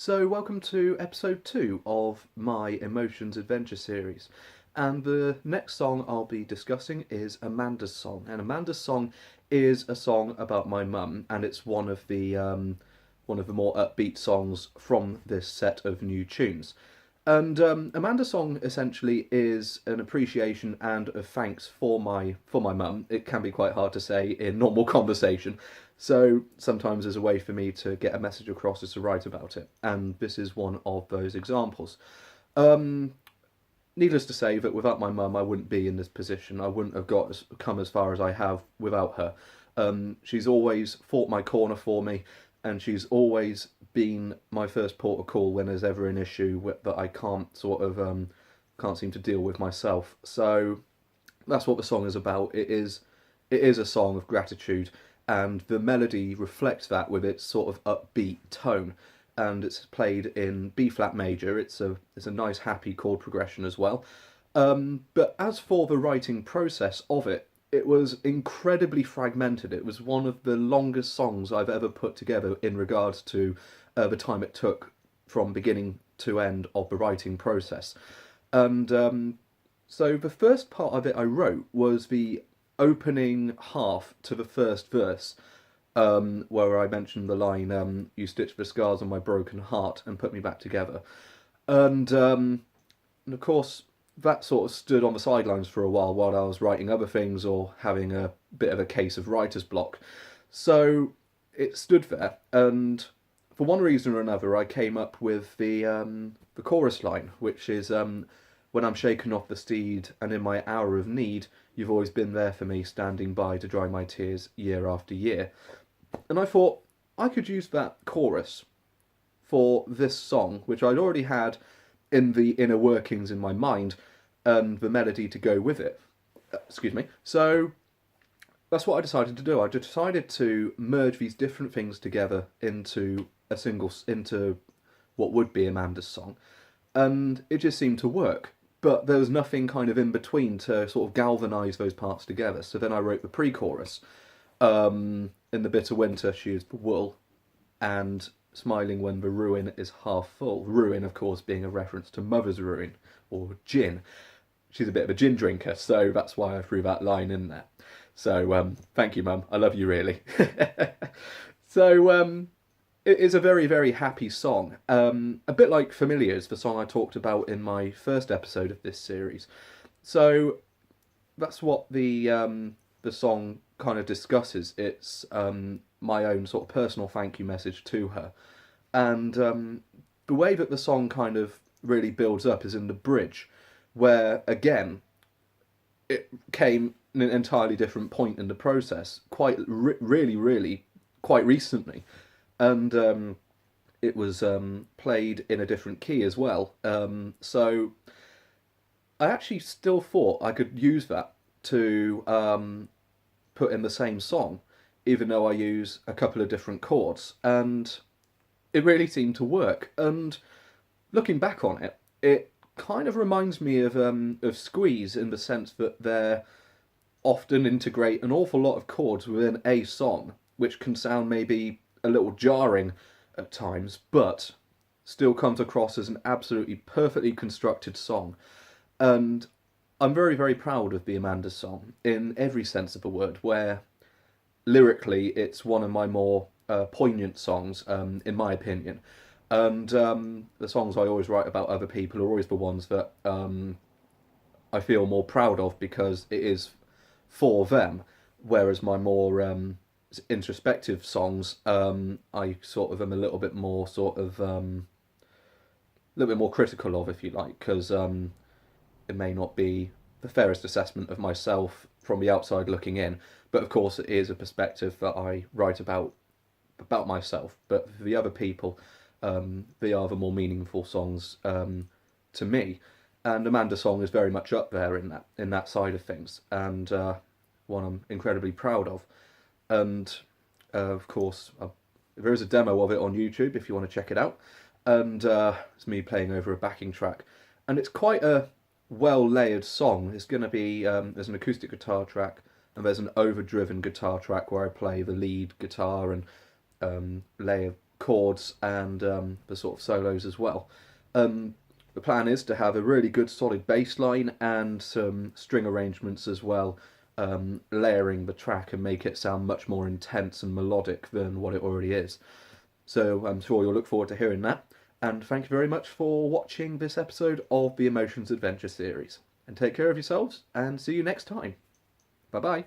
So, welcome to episode 2 of my Emotions Adventure series. And the next song I'll be discussing is Amanda's Song. And Amanda's Song is a song about my mum, and it's one of the more upbeat songs from this set of new tunes. And Amanda's Song essentially is an appreciation and a thanks for my mum. It can be quite hard to say in normal conversation, so sometimes there's a way for me to get a message across is to write about it, and this is one of those examples. Um, Needless to say that without my mum, I wouldn't be in this position. I wouldn't have come as far as I have without her. She's always fought my corner for me, and she's always been my first port of call when there's ever an issue that I can't seem to deal with myself. So that's what the song is about. It is a song of gratitude, and the melody reflects that with its sort of upbeat tone. And it's played in B flat major. It's a nice happy chord progression as well. But as for the writing process of it, it was incredibly fragmented. It was one of the longest songs I've ever put together in regards to the time it took from beginning to end of the writing process. And so the first part of it I wrote was the opening half to the first verse, where I mentioned the line, "You stitched the scars on my broken heart and put me back together." And of course, that sort of stood on the sidelines for a while I was writing other things or having a bit of a case of writer's block. So it stood there, and for one reason or another, I came up with the chorus line, which is, "When I'm shaken off the steed and in my hour of need, you've always been there for me, standing by to dry my tears year after year." And I thought I could use that chorus for this song, which I'd already had in the inner workings in my mind, and the melody to go with it. Excuse me. So that's what I decided to do. I decided to merge these different things together into what would be Amanda's Song, and it just seemed to work. But there was nothing kind of in between to sort of galvanise those parts together. So then I wrote the pre-chorus. In the bitter winter, she is the wool, and smiling when the ruin is half full. Ruin, of course, being a reference to Mother's Ruin, or gin. She's a bit of a gin drinker, so that's why I threw that line in there. So thank you, Mum. I love you, really. So it is a very, very happy song. A bit like Familiars, the song I talked about in my first episode of this series. So that's what the song kind of discusses. It's my own sort of personal thank you message to her, and the way that the song kind of really builds up is in the bridge, where again it came in an entirely different point in the process, quite really quite recently, and it was played in a different key as well. So I actually still thought I could use that to put in the same song, even though I use a couple of different chords, and it really seemed to work. And looking back on it, it kind of reminds me of Squeeze in the sense that they often integrate an awful lot of chords within a song, which can sound maybe a little jarring at times, but still comes across as an absolutely perfectly constructed song. And I'm very, very proud of the Amanda Song in every sense of the word, where lyrically it's one of my more poignant songs, in my opinion. And the songs I always write about other people are always the ones that I feel more proud of because it is for them, whereas my more introspective songs, I sort of am a little bit more critical of, if you like, because it may not be the fairest assessment of myself from the outside looking in, but of course it is a perspective that I write about myself. But for the other people, they are the more meaningful songs to me. And Amanda's Song is very much up there in that side of things, and one I'm incredibly proud of. And of course, there is a demo of it on YouTube if you want to check it out. And it's me playing over a backing track, and it's quite a well layered song. It's going to be there's an acoustic guitar track and there's an overdriven guitar track where I play the lead guitar and layer chords and the sort of solos as well. The plan is to have a really good solid bass line and some string arrangements as well, layering the track and make it sound much more intense and melodic than what it already is. So I'm sure you'll look forward to hearing that. And thank you very much for watching this episode of the Emotions Adventure series. And take care of yourselves, and see you next time. Bye bye.